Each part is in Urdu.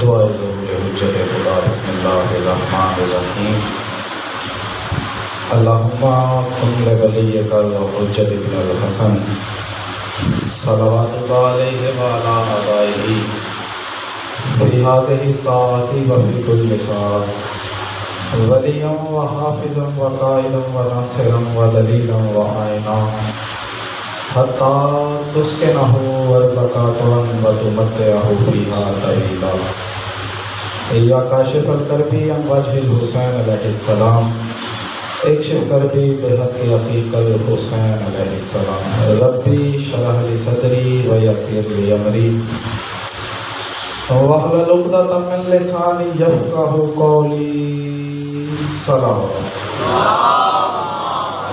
دعائے ظہور حجت خدا بسم اللہ الرحمن الرحیم اللہم کن لولیک الحجت ابن الحسن صلوات اللہ علیہ وعلا آبائہ فی ہذہ الساعۃ وفی کل ساعۃ ولیا وحافظا وقائدا وناصرا ودلیلا وعینا حتی تسکنہ ورزقاتا وتمتعہ فیہا طویلا یا کاشف الکربی عن وجہ الحسین علیہ السلام اکشف کربی بحق اخیک الحسین علیہ السلام ربی شرح لی صدری ویسر لی امری واحلل عقدۃ من لسانی یفقہوا قولی صلوات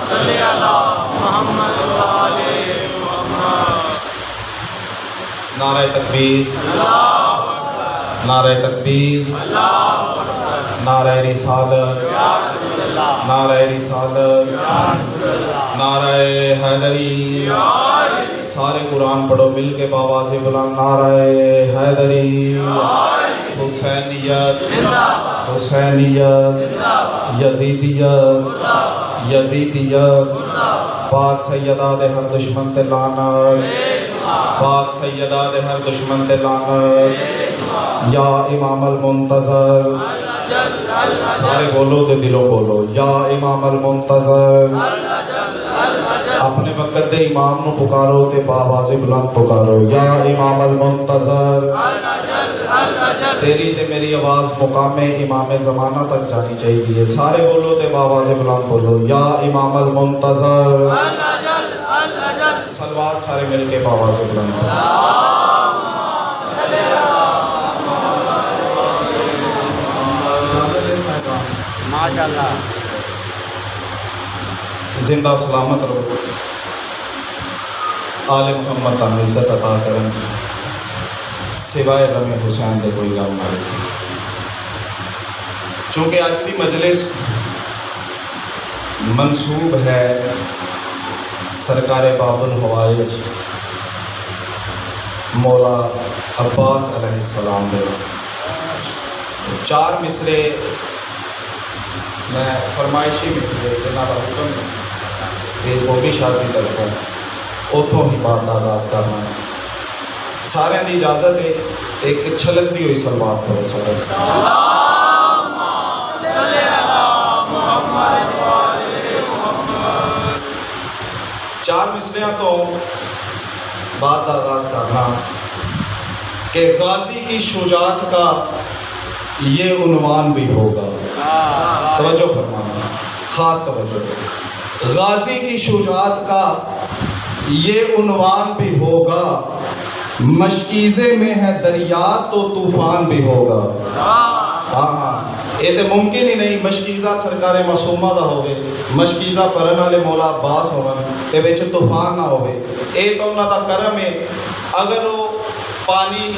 صلی علی محمد وعلی محمد۔ نعرہ تکبیر، نعرہ تکبیر، نعرہ رسالت، نعرہ رسالت، نعرہ حیدری۔ سارے قرآن پڑھو مل کے بآواز بلند، نعرہ حیدری، حسینیت، حسینیت، یزیدیت، یزیدیت، پاک سیدہ دے ہر دشمن تے لعنت، پاک سیدہ دے ہر دشمن تے لعنت، یا امام المنتظر، سارے بولو دے دلوں بولو، یا امام المنتظر، اپنے وقت دے امام نو پکارو تے بآواز بلند پکارو، یا امام المنتظر۔ تیری تے میری آواز مقام امام زمانہ تک جانی چاہیے، سارے بولو تے بآواز بلند بولو، یا امام المنتظر۔ صلوات سارے مل کے بآواز بلند ماشاءاللہ۔ زندہ سلامت رہو، آل محمد تم عزت عطا کرن، سوائے غم حسین دے کوئی غم نہ رہے۔ چونکہ آج کی مجلس منسوب ہے سرکار باب الحوائج مولا عباس علیہ السلام دے، چار مصرے میں فرمائشی مصرے جناب حکم کہ وہ بھی شادی طرفوں اتوں ہی بات کا آغاز کرنا ہے۔ سارے دی اجازت ہے، ایک چھلک دی ہوئی صلوات پڑھو سارے۔ چار مصریاں تو بات کا آغاز کرنا کہ غازی کی شجاعت کا یہ عنوان بھی ہوگا، توجہ فرمانا، خاص توجہ، غازی کی شجاعت کا یہ عنوان بھی ہوگا، مشکیزے میں ہے دریا تو طوفان بھی ہوگا۔ ہاں یہ تو ممکن ہی نہیں مشکیزہ سرکار معصومہ دا ہوئے، مشکیزہ پرن والے مولا عباس ہون تے وچ طوفان نہ ہوئے، اے تو انہاں دا کرم ہے۔ اگر وہ پانی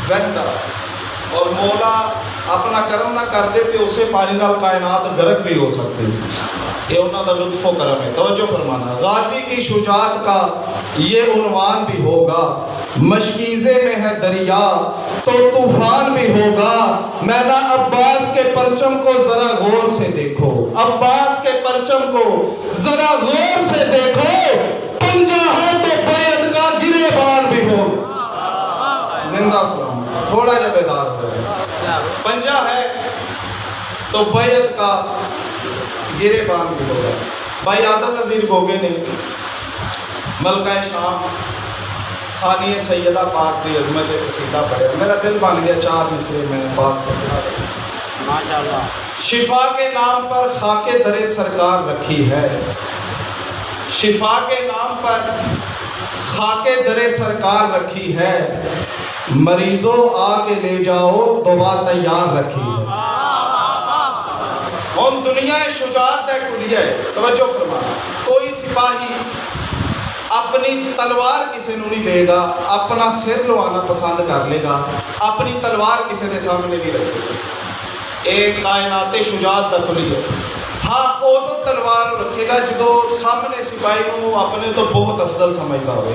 وہدا اور مولا اپنا کرم نہ کر دے تو اسے پانی نال کائنات غرق بھی ہو سکتی تھی، یہ انہاں دا لطف و کرم ہے۔ توجہ فرمانا، غازی کی شجاعت کا یہ عنوان بھی ہوگا، مشکیزے میں ہے دریا تو طوفان بھی ہوگا۔ مینا عباس کے پرچم کو ذرا غور سے دیکھو، عباس کے پرچم کو ذرا غور سے دیکھو، پنجہ ہے تو بیعت کا گریبان بھی ہوگا۔ زندہ سلام، تھوڑا جا بیدار ہو جائے، پنجہ ہے تو بیعت کا گریبان بھی ہوگا۔ بھائی آدم نظیر گوگے نے ملکہ شام ثانی سیدہ پاک دی عظمت قصیدہ پڑھے، میرا دل بن گیا، چار مصرے میں پاک سے ماشاءاللہ۔ شفا کے نام پر خاک در سرکار رکھی ہے، شفا کے نام پر خاک در سرکار رکھی ہے، مریضوں آ کے لے جاؤ دعا تیار رکھی ہے۔ ہم دنیا شجاعت ہے کلیہ، توجہ فرمانا، کوئی سپاہی اپنی تلوار کسی نو نہیں دے گا، اپنا سر لوانا پسند کر لے گا، اپنی تلوار کسی دے سامنے نہیں رکھے گا۔ ایک کائنات شجاعت دا کلیہ، ہاں ਉਦੋਂ ਤਲਵਾਰ ਨੂੰ ਰੱਖੇਗਾ ਜਦੋਂ ਸਾਹਮਣੇ ਸਿਪਾਹੀ ਨੂੰ ਆਪਣੇ ਤੋਂ ਬਹੁਤ ਅਫਜ਼ਲ ਸਮਝਦਾ ਹੋਵੇ।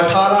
18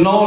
9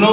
9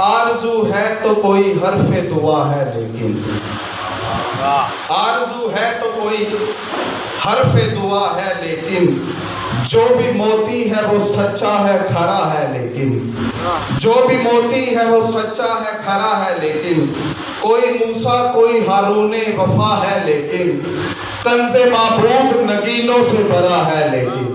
آرزو ہے تو کوئی حرف دعا ہے لیکن آرزو ہے تو کوئی حرف دعا ہے لیکن جو بھی موتی ہے وہ سچا ہے کھرا ہے لیکن جو بھی موتی ہے وہ سچا ہے کھرا ہے لیکن کوئی موسیٰ کوئی ہارون وفا ہے لیکن کنز معبود نگینوں سے بھرا ہے لیکن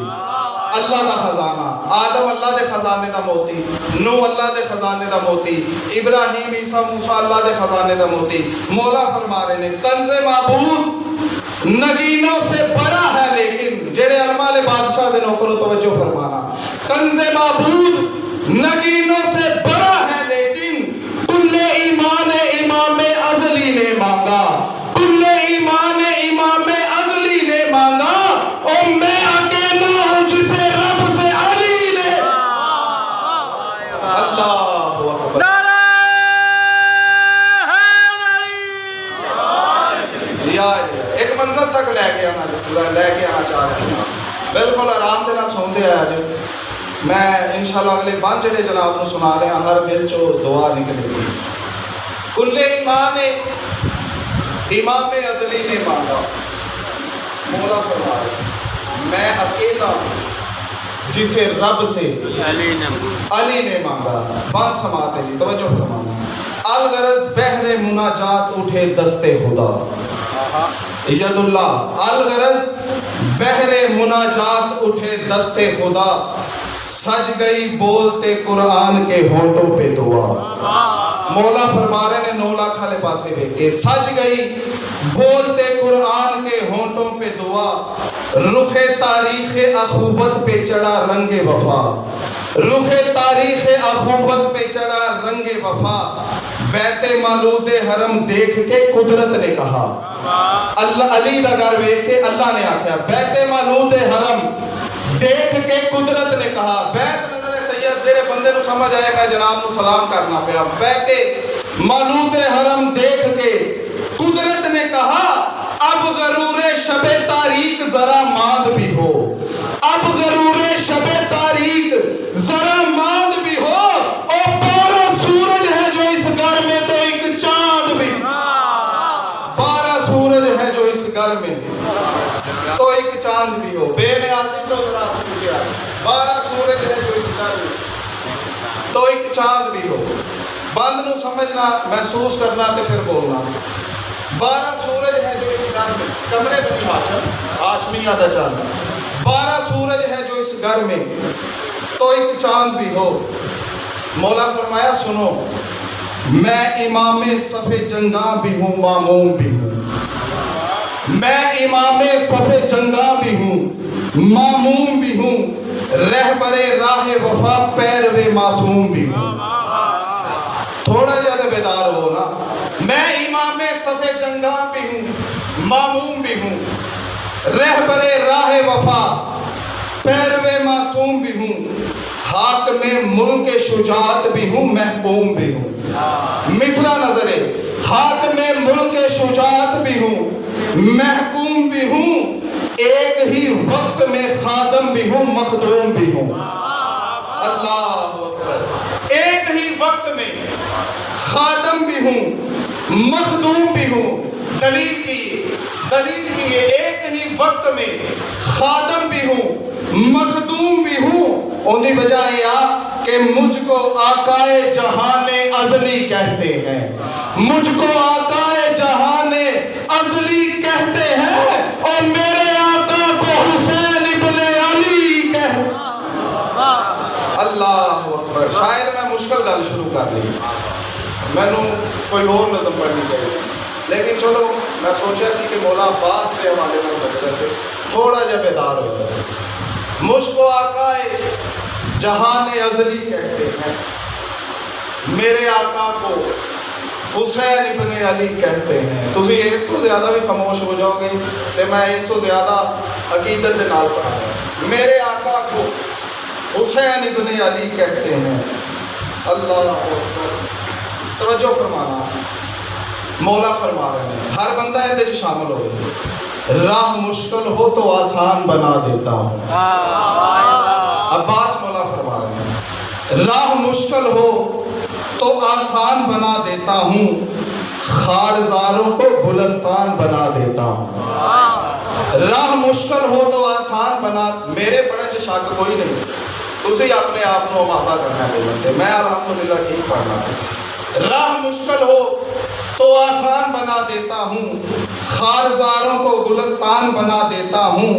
اللہ دا خزانہ آدم اللہ دے خزانے دا موتی نو اللہ دے خزانے دا موتی ابراہیم عیسیٰ موسیٰ اللہ دے خزانے دا موتی مولا فرما رہے ہیں کنز معبود نگینوں سے بڑا ہے لیکن جڑے علماء بادشاہ دے نوکروں توجہ فرمانا کنز معبود نگینوں سے بڑا ہے لیکن کل ایمان امام ازلی نے مانگا کل ایمان امام ازلی نے مانگا اور میں اکیلا ہوں جسے رب سے علی نے اللہ اکبر ایک منظر تک لے کے آنا چاہ رہے ہیں بالکل آرام دے نال سوندے آیا جی میں انشاءاللہ اگلے بان جڑے جناب نو سنا رہے ہیں ہر دل چو دعا نکلے گی کل ایمان امام ازلی نے مانگا مولا فرما رہے میں اکیلا ہوں جسے رب سے علی نے مانگا بات سماعت جی توجہ فرمانا الغرض بحر مناجات اٹھے دست خدا ید اللہ الغرض بحر مناجات اٹھے دست خدا سج گئی بولتے قرآن کے ہونٹوں پہ دعا مولا فرما رہے نے 9 لاکھ والے پاسے دیکھے سج گئی بولتے قرآن کے ہونٹوں پہ دعا رخ تاریخ اخوت پہ چڑھا رنگ وفا رخ تاریخ اخوت پہ چڑھا رنگ وفا بیت مولود حرم دیکھ کے قدرت نے کہا اللہ علی دا گھر ویکھ کے اللہ نے آکھیا بیت مولود حرم دیکھ کے قدرت نے کہا بیت نظر سید جڑے بندے نو سمجھ آئے گا جناب نو سلام کرنا پیا بیت مولود حرم دیکھ کے قدرت نے کہا اب غرور شب تاریک ذرا ماند بھی ہو اب غرور شب تاریک ذرا ماند بھی ہو اور 12 سورج ہے جو اس گھر میں تو ایک چاند بھی 12 سورج ہے جو اس گھر میں تو ایک چاند بھی ہو بے نیازی تو ذرا 12 سورج ہے جو اس گھر میں تو ایک چاند بھی ہو بند نو سمجھنا محسوس کرنا تے پھر بولنا 12 سورج ہے جو اس گھر میں کمرے بنی ہاشم ہاشمیہ دا چاند 12 سورج ہے جو اس گھر میں تو ایک چاند بھی ہو مولا فرمایا سنو میں امام صف جنگاں بھی ہوں ماموم بھی ہوں میں امام صف جنگاں بھی ہوں ماموم بھی ہوں رہبر راہ وفا پیرو معصوم بھی ہوں تھوڑا زیادہ بیدار ہو نا میں امام صف جنگاں بھی ہوں ماموم بھی ہوں رہبر راہ وفا پیرو معصوم بھی ہوں حاکم ملک شجاعت بھی ہوں محکوم بھی ہوں مصرع نظرے حاکم ملک شجاعت بھی ہوں محکوم بھی ہوں ایک ہی وقت میں خادم بھی ہوں مخدوم بھی ہوں اللہ اکبر ایک ہی وقت میں خادم بھی ہوں مخدوم بھی ہوں دلیل کی ایک ہی وقت میں خادم بھی ہوں مخدوم بھی ہوں ان کی وجہ یہ کہ مجھ کو آقائے جہان ازلی کہتے ہیں مجھ کو آقائے جہان ازلی کہتے ہیں اور میرے آقا کو حسین ابن علی کہتے ہیں اللہ اکبر شاید میں مشکل گل شروع کر لی میں نے کوئی اور نظم پڑھنی چاہیے لیکن چلو میں سوچا سی کہ مولا عباس کے حوالے میں وجہ سے تھوڑا جا بیدار ہو جائے مجھ کو آقائے جہان ازلی کہتے ہیں میرے آقا کو حسین ابن علی کہتے ہیں تسی اس تو زیادہ بھی خاموش ہو جاؤ گے تو میں اس تو زیادہ عقیدت دے نال پڑھاؤں میرے آقا کو حسین ابن علی کہتے ہیں اللہ اکبر توجہ فرمانا مولا فرما رہے ہیں ہر بندہ اندر شامل ہو راہ مشکل ہو تو آسان بنا دیتا ہوں عباس مولا فرما رہے ہیں راہ مشکل ہو تو آسان بنا دیتا ہوں، خارزاروں کو گلستان بنا دیتا ہوں۔ راہ مشکل ہو تو آسان بنا، میرے پڑھن چ شک کوئی نہیں، تسی اپنے آپ کو آمادہ کرنا ہے بندے، میں الحمدللہ ٹھیک پڑھنا ہے۔ راہ مشکل ہو تو آسان بنا دیتا ہوں، خارزاروں کو گلستان بنا دیتا ہوں،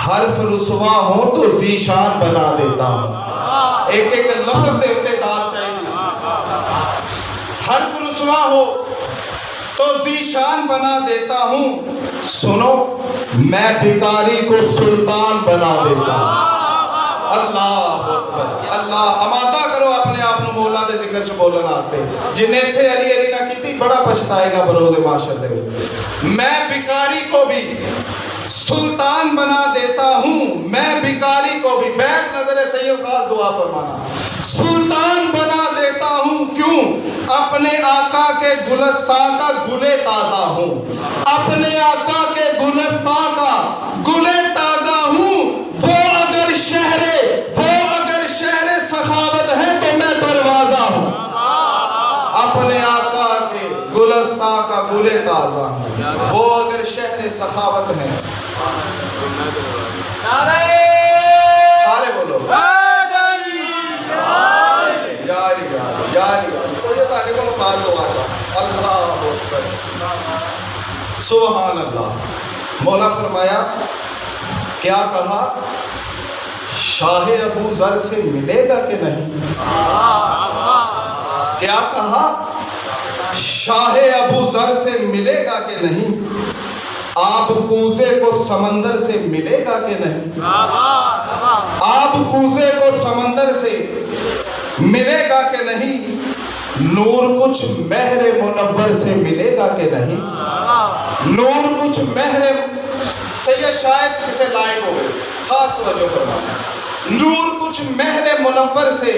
حرف رسوا ہو تو ذیشان بنا دیتا ہوں۔ ایک ایک لفظ سے ابتداء چاہیے، حرف رسوا ہو تو ذیشان بنا دیتا ہوں، سنو میں بھکاری کو سلطان بنا دیتا ہوں۔ اللہ اکبر، اللہ آمادہ کرو اپنے آپ نو مولا دے ذکر چ بولن واسطے، جنے تھے علی علی نہ کیتی بڑا پچھتائے گا بروز معاشر دے۔ میں بھکاری کو بھی سلطان بنا دیتا ہوں، میں بھکاری کو بھی، بیت نظر سید خاص دعا فرمانا، سلطان بنا دیتا ہوں، کیوں؟ اپنے آقا کے گلستان کا گلے تازہ ہوں، اپنے آقا کے گلستان کا گلے تازہ ہوں۔ وہ اگر شہر سخاوت ہے تو میں دروازہ ہوں، اپنے آقا کے گلستان کا گلے تازہ ہوں، وہ اگر شہر سخاوت ہے۔ سارے بولو سبحان اللہ۔ مولا فرمایا، کیا کہا؟ شاہ ابو ذر سے ملے گا کہ نہیں؟ کیا کہا؟ شاہ ابو ذر سے ملے گا کہ نہیں؟ آب کوزے کو سمندر سے ملے گا کہ نہیں؟ آب کوزے کو سمندر سے ملے گا کہ نہیں؟ نور کچھ مہر منور سے ملے گا کہ نہیں؟ نور کچھ مہر، سید شاید کسے لائق ہوئے، خاص توجہ فرمانا، نور کچھ مہر منور سے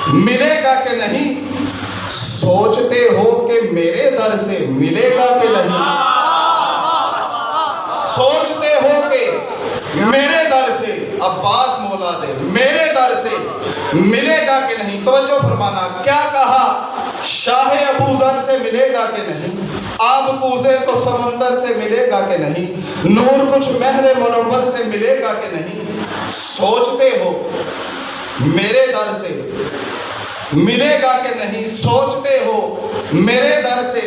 ملے گا کہ نہیں؟ سوچتے ہو کہ میرے در سے ملے گا کہ نہیں؟ سوچتے ہو کہ میرے در سے، عباس مولا دے، میرے در سے ملے گا کہ نہیں؟ توجہ فرمانا، کیا کہا؟ شاہ ابو ذر سے ملے گا کہ نہیں؟ آب کوزے کو سمندر سے ملے گا کہ نہیں؟ نور کچھ مہر منور سے ملے گا کہ نہیں؟ سوچتے ہو میرے در سے ملے گا کہ نہیں؟ سوچتے ہو میرے در سے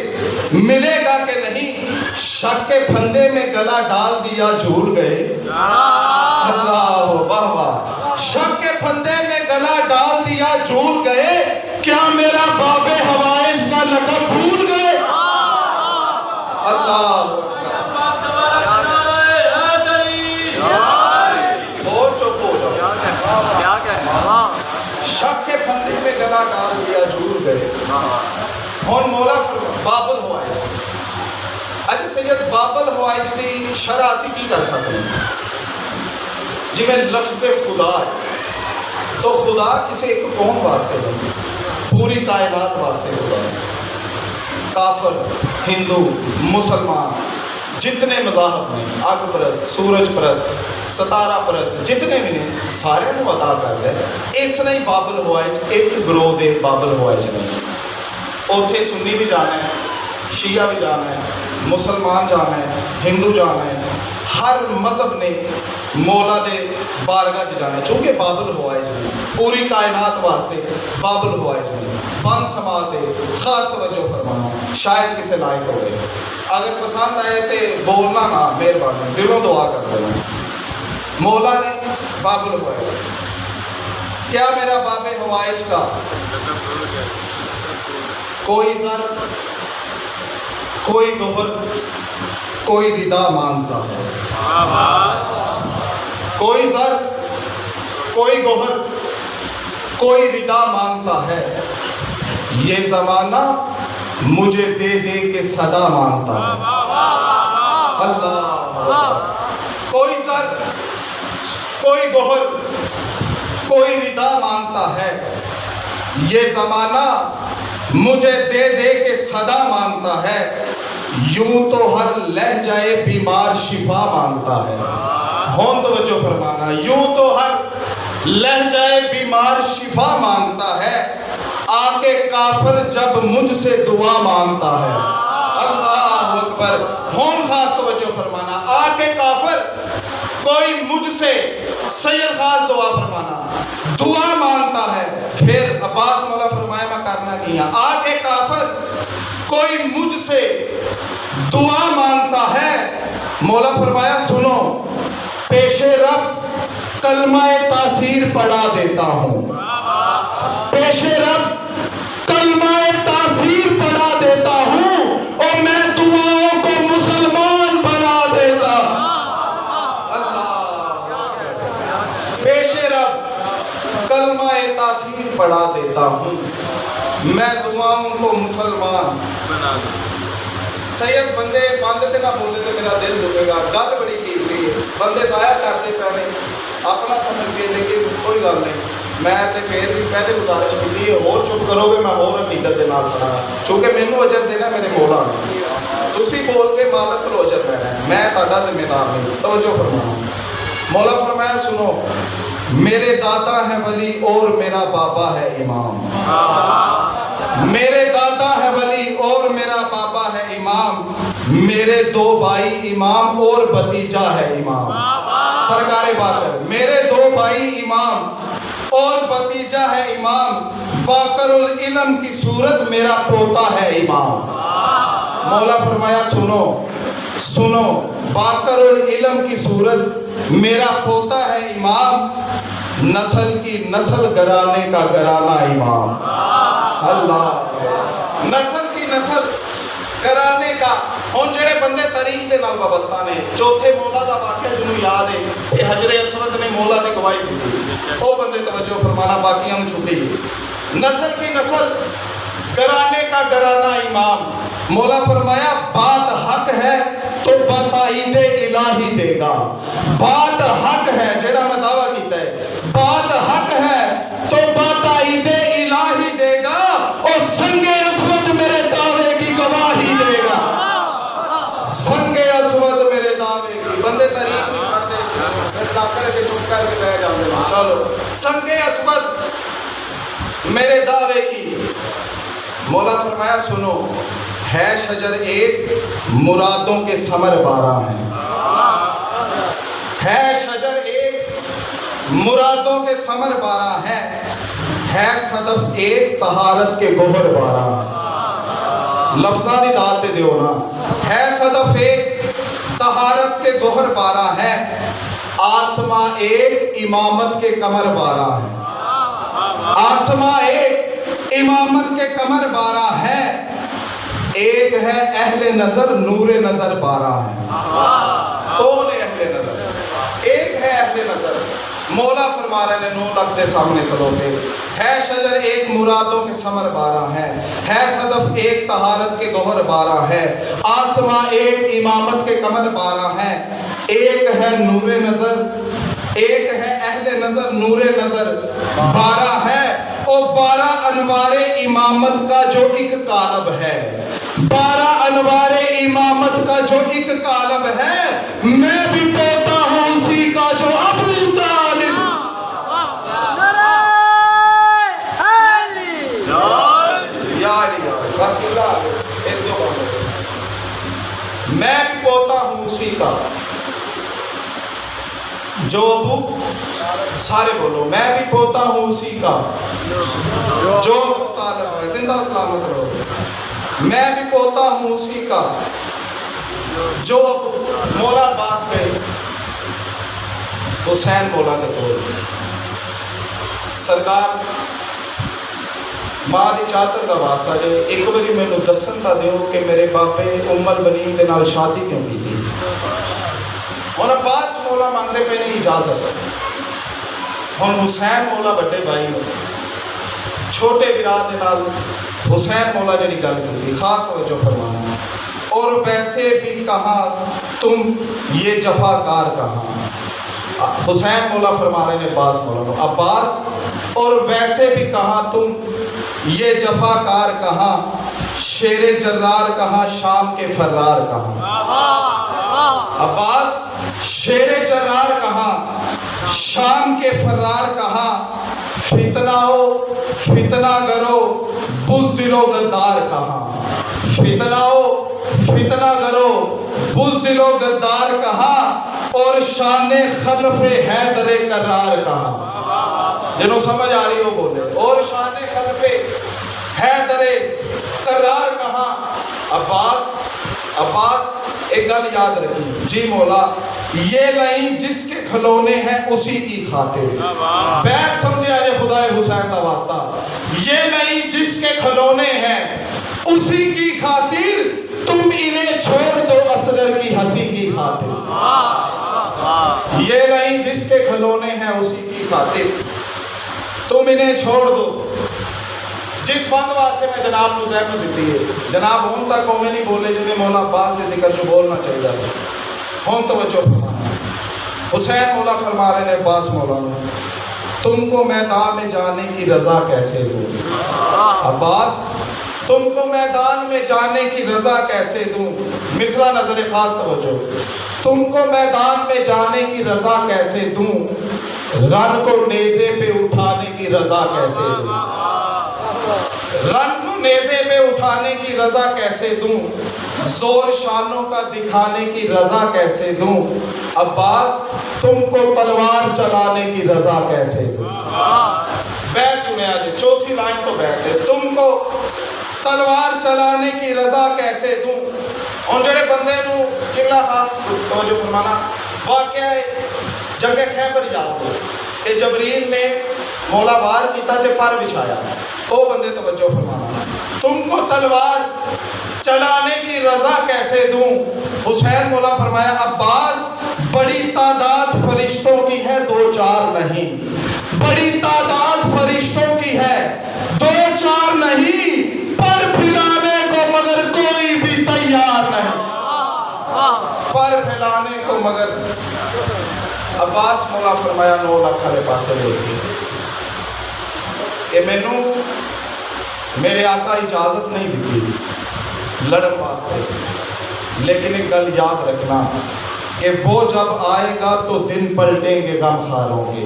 ملے گا کہ نہیں؟ شک کے پھندے میں گلا ڈال دیا جھول گئے، اللہ واہ واہ، شک کے پھندے میں گلا ڈال دیا جھول گئے، کیا میرا باب حوائج کا لقب بھول گئے؟ اللہ شک کے پھندے میں گلا ڈال دیا جھول گئے۔ ہون مولا بابل ہوائج، اچھا سید بابل ہوائج دی شرح اسی کی کر سکتے ہیں؟ جی میں لفظ خدا ہے تو خدا کسی ایک قوم واسطے نہیں، پوری کائنات واسطے خدا ہے۔ کافر، ہندو، مسلمان، جتنے مذاہب ہیں، آگ پرست، سورج پرست، ستارہ پرست، جتنے بھی ہیں، سارے کو عطا کر دے۔ اس نہیں بابل ہوائج ایک گروہ دے بابل ہوائج نہیں، اوتھے سنی بھی جانا ہے، شیعہ بھی جانا ہے، مسلمان جانا ہے، ہندو جانا ہے، ہر مذہب نے مولا دے بارگاہ چ جانا ہے، چونکہ بابل ہوائج نہیں، پوری کائنات واسطے بابل ہوائج نہیں۔ بند سماعت دے خاص توجہ فرمانا، شاید کسے لائق ہو گئے، اگر پسند آئے تے بولنا نہ، مہربانی دلوں دعا کر دینا۔ مولا نے بابل ہوائج، کیا میرا باب ہوائج کا کوئی زر، کوئی گوہر، کوئی ردا مانگتا ہے؟ کوئی زر، کوئی گوہر، کوئی ردا مانگتا ہے، یہ زمانہ مجھے دے دے کے صدا مانگتا ہے۔ اللہ، کوئی زر، کوئی گوہر، کوئی ردا مانگتا ہے، یہ زمانہ مجھے دے دے کے صدا مانگتا ہے، یوں تو ہر لہجہ بیمار شفا مانگتا ہے۔ ہون توجہ فرمانا، یوں تو ہر لہجہ بیمار شفا مانگتا ہے، آ کے کے کافر جب مجھ سے دعا مانگتا ہے. اللہ اکبر. ہون خاص توجہ فرمانا. آ کے کافر کوئی مجھ سے سید خاص دعا فرمانا دعا مانگتا ہے. پھر عباس مولا فرمایا میں کرنا کیا. آ کے کافر کوئی مجھ سے دعا مانگتا ہے. مولا فرمایا سنو پیش رب کلمہ تاثیر پڑھا دیتا ہوں. پیش رب کلمہ تاثیر پڑھا دیتا ہوں اور میں دعاؤں کو مسلمان بنا دیتا. پیش رب کلمہ تاثیر پڑھا دیتا ہوں میں دعاؤں کو مسلمان بنا دیتا. سید بندے بند تے نہ بولے تے میرا دل دکھے گا. گل بڑی قیمتی ہے. بندے ضائع کرتے پے اپنا سمجھ کے لیکن کوئی گل نہیں. میں تے پھر بھی پہلے گزارش کی ہے اور چپ کرو گے میں اور عقیدت دے نال پڑھا چونکہ مینوں اجر دینا میرے مولا نے. تسی بول کے مالک کو اجر لینا ہے. میں تہاڈا ذمہ دار نہیں. توجہ فرمانا. مولا فرمایا سنو میرے دادا ہیں ولی اور میرا بابا ہے امام. میرے دادا ہے ولی اور میرا بابا ہے امام. میرے دو بھائی امام اور بھتیجا ہے امام. سرکار باقر میرے دو بھائی امام اور بھتیجا ہے امام. باقر العلم کی صورت میرا پوتا ہے امام. مولا فرمایا سنو سنو باقر العلم کی صورت میرا پوتا ہے امام. نسل کی نسل گرانے کا گرانا امام. اللہ نسل کی نسل گرانے کا. ہن جڑے بندے تاریخ دے نال وابستہ نے چوتھے مولا دا واقعہ جنوں یاد ہے کہ حجر اسود نے مولا دی گواہی دی. او بندے توجہ فرمانا باقیاں نوں چھٹی. نسل کی نسل گرانے کا گرانا امام. مولا فرمایا بات حق ہے تو بتائید الہی دے گا. بات حق ہے جڑا میں دعویٰ کیتا ہے بات حق ہے تو بتائید الہی دے گا اور سنگ اسود میرے دعوے کی گواہی دے گا. سنگ اسود میرے دعوے کی. بندے تاریخ نہیں پڑھتے کر کے چپ کر کے بہ جاتے ہیں. چلو سنگ اسود میرے دعوے کی. مولا فرمایا سنو ہے شجر ایک مرادوں کے ثمر 12 ہیں. ہے شجر ایک مرادوں کے ثمر 12 ہیں. ہے صدف ایک طہارت کے گوہر 12 ہیں. لفظاں دی داد تے دیو نا. ہے صدف ایک طہارت کے گوہر 12 ہیں. آسماں ایک امامت کے کمر 12 ہیں. آسماں ایک امامت کے کمر 12 ہیں. ایک ہے اہل نظر نور نظر 12 ہیں. کون ہے اہل نظر؟ ایک ہے اہل نظر. مولا فرما رہے ہیں 9 لاکھ کے سامنے کھلوتے. ہے شجر ایک مرادوں کے ثمر 12 ہیں. ہے صدف ایک طہارت کے گوہر 12 ہے. آسماں ایک امامت کے کمر 12 ہیں. ایک ہے نور نظر ایک ہے اہل نظر نور نظر 12 ہے. اور 12 انوار امامت کا جو ایک کالب ہے. 12 انوار امامت کا جو ایک کالب ہے. میں بھی پوتا ہوں اسی کا جو ابو طالب. میں بھی پوتا ہوں اسی کا جو ابو سارے بولو میں بھی پوتا ہوں اسی کا جو ابو طالب ہے. زندہ سلامت رہو. میں بھی پوتا ہوں اسی کا جو مولا عباس کے حسین مولا کے کول سرکار ماں دی چادر دا واسطہ جے ایک باری مینوں دسن تا دیو کہ میرے باپے ام البنین دے نال شادی کیوں کی تھی. ہن عباس مولا مانگتے پے نہیں اجازت. ہن حسین مولا بڑے بھائی چھوٹے برا دے نال حسین مولا جڑی گل کی خاص توجہ فرمانا. اور ویسے بھی کہاں تم یہ جفا کار کہاں. حسین مولا فرما رہے ہیں عباس مولا کو عباس اور ویسے بھی کہاں تم یہ جفا کار کہاں. شیر جرار کہاں شام کے فرار کہاں. عباس شیر جرار کہاں شام کے فرار کہاں. فتنہ ہو فتنہ کرو بزدل و غدار کہاں، فتنہ ہو فتنہ کرو بزدل و غدار کہاں، اور شان خلف حیدر کرار کہاں۔ جنہوں سمجھ آ رہی ہو بولے، اور شان خلف حیدر کرار کہاں۔ عباس ایک گل یاد رکھی، جی مولا یہ نہیں جس کے کھلونے ہیں اسی کی خاطر، بیت سمجھے آجے خدا حسین کا واسطہ، یہ نہیں جس کے کھلونے ہیں اسی کی خاطر، تم انہیں چھوڑ دو اصغر کی ہنسی کی خاطر، یہ نہیں جس کے کھلونے ہیں اسی کی خاطر، تم انہیں چھوڑ دو۔ جس بند واسطے میں جناب نو زحمت دیتی ہے، جناب ہوں تک میں نہیں بولے جنہیں مولا عباس کے ذکر جو بولنا چاہیے سی، ہوں توجہ فرمانا۔ حسین مولا فرما رہے ہیں عباس مولا نے، تم کو میدان میں جانے کی رضا کیسے دوں عباس، تم کو میدان میں جانے کی رضا کیسے دوں۔ مصرع نظر خاص توجہ، تم کو میدان میں جانے کی رضا کیسے دوں، رن کو نیزے پہ اٹھانے کی رضا کیسے دوں، رن کو نیزے پہ اٹھانے کی رضا کیسے دوں، زور شانوں کا دکھانے کی رضا کیسے دوں، عباس تم کو تلوار چلانے کی رضا کیسے دوں۔ بیت سنے آجے، چوتھی لائن تو بیت ہے، تم کو تلوار چلانے کی رضا کیسے دوں۔ اور جڑے بندے نو قبلہ خاص توجہ فرمانا، واقعہ ہے جنگ خیبر یاد ہو کہ جبریل نے مولا وار کیتا تے پر بچھایا، او بندے توجہ فرمانا، تم کو تلوار چلانے کی رضا کیسے دوں۔ حسین مولا فرمایا عباس بڑی تعداد فرشتوں کی ہے دو چار نہیں، بڑی تعداد فرشتوں کی ہے دو چار نہیں، پر پھیلانے کو مگر کوئی بھی تیار نہیں، پر پھیلانے کو مگر۔ عباس مولا فرمایا 9 لاکھ والے پاسے لے کے کہ مینوں میرے آقا اجازت نہیں دیتی لڑن واسطے، لیکن ایک گل یاد رکھنا کہ وہ جب آئے گا تو دن پلٹیں گے غم خاروں کے،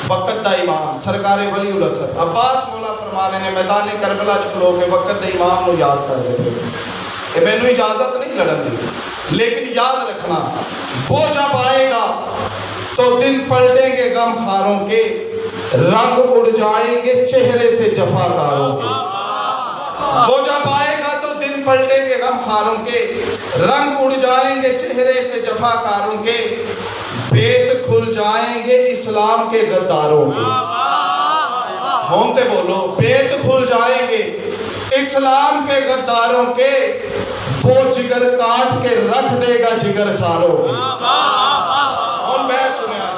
وقت دا امام سرکار ولی الاسر۔ عباس مولا فرما رہے ہیں میدان کربلا چکلو کے وقت دا امام نو یاد کر دے کہ مینوں اجازت نہیں لڑن دی، لیکن یاد رکھنا وہ جب آئے گا تو دن پلٹیں گے غم خاروں کے، رنگ اڑ جائیں گے چہرے سے جفا کاروں کے، وہ جب آئے گا تو دن پلٹیں گے غم خاروں کے، رنگ اڑ جائیں گے چہرے سے جفا کاروں کے، بیت کھل جائیں گے اسلام کے غداروں کے۔ ہونتے بولو، بیت کھل جائیں گے اسلام کے غداروں کے، وہ جگر کاٹ کے رکھ دے گا جگر خاروں کے۔ اور میں سنیا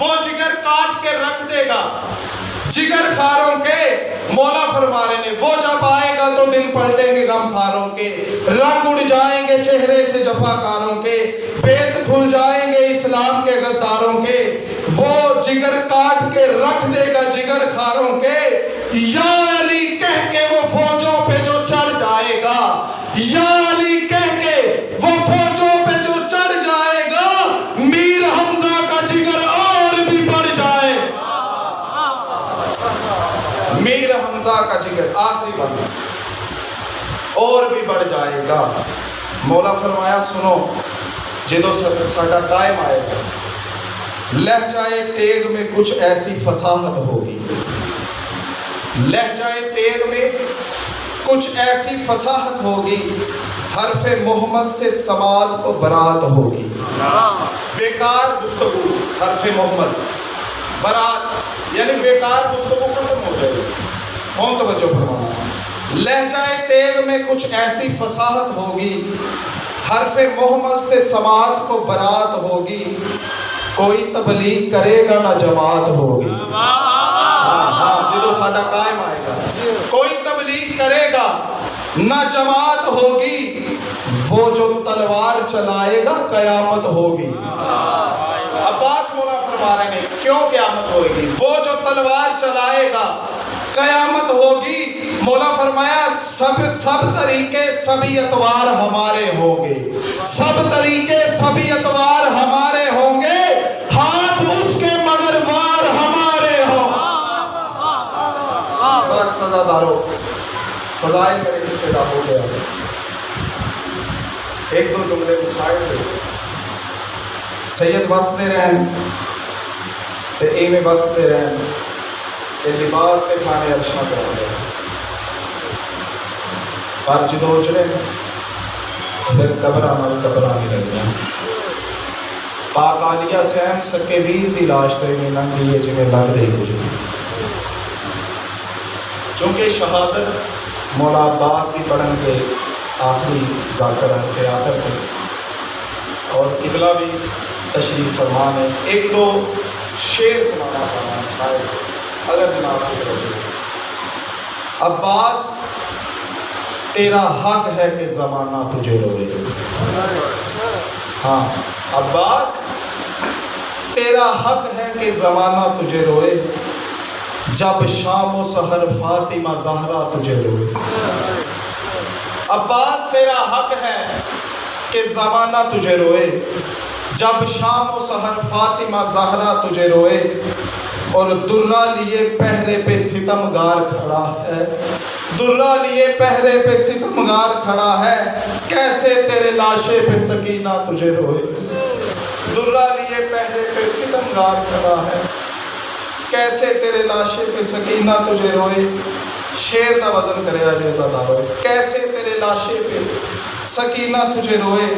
وہ جگر کاٹ کے رکھ دے گا جگر خاروں کے، مولا فرما رہے ہیں وہ جب آئے گا تو دن پلٹیں گے غم خاروں کے، رنگ اڑ جائیں گے چہرے سے جفا کاروں کے، بیت کھل جائیں گے اسلام کے غداروں کے، وہ جگر کاٹ کے رکھ دے گا جگر خاروں کے، یا علی کہہ کے وہ فوجوں پہ جو چڑھ جائے گا، یا علی کہہ کے وہ فوجوں پہ جو چڑھ جائے گا، میر حمزہ کا جگر اور بھی بڑھ جائے، میر حمزہ کا جگر آخری بات اور بھی بڑھ جائے گا۔ مولا فرمایا سنو جدو ساڈا قائم آئے گا، لہجہ تیغ میں کچھ ایسی فصاحت ہوگی، لہجہ تیغ میں کچھ ایسی فصاحت ہوگی، حرف محمل سے سماعت کو برات ہوگی، بیکار گفتگو حرف محمل برات یعنی بیکار گفتگو ختم ہو جائے گی۔ کون توجہ فرمانا، لہجہ تیغ میں کچھ ایسی فصاحت ہوگی، حرف محمل سے سماعت کو برات ہوگی، کوئی تبلیغ کرے گا نہ جماعت ہوگی۔ ہاں جدو ساڈا قائم آئے گا کوئی تبلیغ کرے گا نہ جماعت ہوگی، وہ جو تلوار چلائے گا قیامت ہوگی۔ عباس مولا فرما رہے ہیں کیوں قیامت ہوگی؟ وہ جو تلوار چلائے گا قیامت ہوگی۔ مولا فرمایا سب طریقے سبھی اتوار ہمارے ہوں گے، سب طریقے سبھی اتوار ہمارے ہوں گے، ہاتھ اس کے مگر وار ہمارے ہوں۔ عزادارو فضائل میرے حصے کا ہو گیا. ایک دو جملے اٹھائے تھے. سید وستے رہن تے ایویں وستے رہن کہ لباس تے کھانے ارشاں پہ آ گئے پر جدو چڑے پھر قبراں نال قبراں ہی لگیاں. پاک عالیہ سین سکے ویر دی لاش تے میں لنگھی ہے جویں لگدے ہی کچھ نہیں. چونکہ شہادت مولا عباس ہی پڑھن کے آخری ذاکر ہے آخر تھے اور قبلہ بھی تشریف فرمان ہے. ایک دو شعر سنانا چاہنا شاید اگر جناب کی توجہ. عباس تیرا حق ہے کہ زمانہ تجھے روئے. ہاں عباس تیرا حق ہے کہ زمانہ تجھے روئے جب شام و سحر فاطمہ زہرا تجھے روئے. عباس تیرا حق ہے کہ زمانہ تجھے روئے جب شام و سحر فاطمہ زہرا تجھے روئے اور درہ لیے پہرے پہ ستمگار کھڑا ہے. درہ لیے پہرے پہ ستمگار کھڑا ہے کیسے تیرے لاشے پہ سکینہ تجھے روئے. درہ لیے پہرے پہ ستمگار کھڑا ہے کیسے تیرے لاشے پہ سکینہ تجھے روئے. شیر دا وزن کرے آجے زادارو. کیسے تیرے لاشے پہ سکینہ تجھے روئے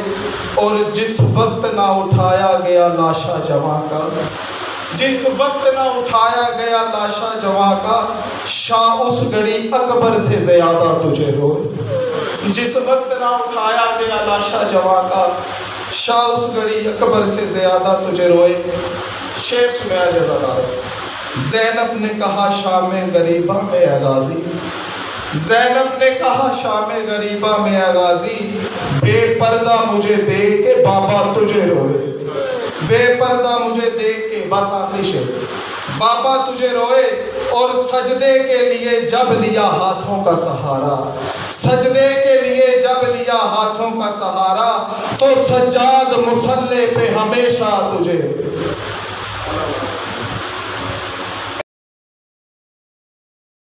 اور جس وقت نہ اٹھایا گیا لاشا جواں کا. جس وقت نہ اٹھایا گیا لاشا جواں کا شاہ اس گھڑی اکبر سے زیادہ تجھے روئے. جس وقت نہ اٹھایا گیا لاشا جواں کا شاہ اس گھڑی اکبر سے زیادہ تجھے روئے. شعر سنیا جزادار. زینب نے کہا شام غریبہ میں اے غازی. زینب نے کہا شام غریبہ میں اے غازی بے پردہ مجھے دیکھ کے بابا تجھے روئے. بے پردہ مجھے دیکھ کے بس آخری شعر. بابا تجھے روئے اور سجدے کے لیے جب لیا ہاتھوں کا سہارا. سجدے کے لیے جب لیا ہاتھوں کا سہارا تو سجاد مصلی پہ ہمیشہ تجھے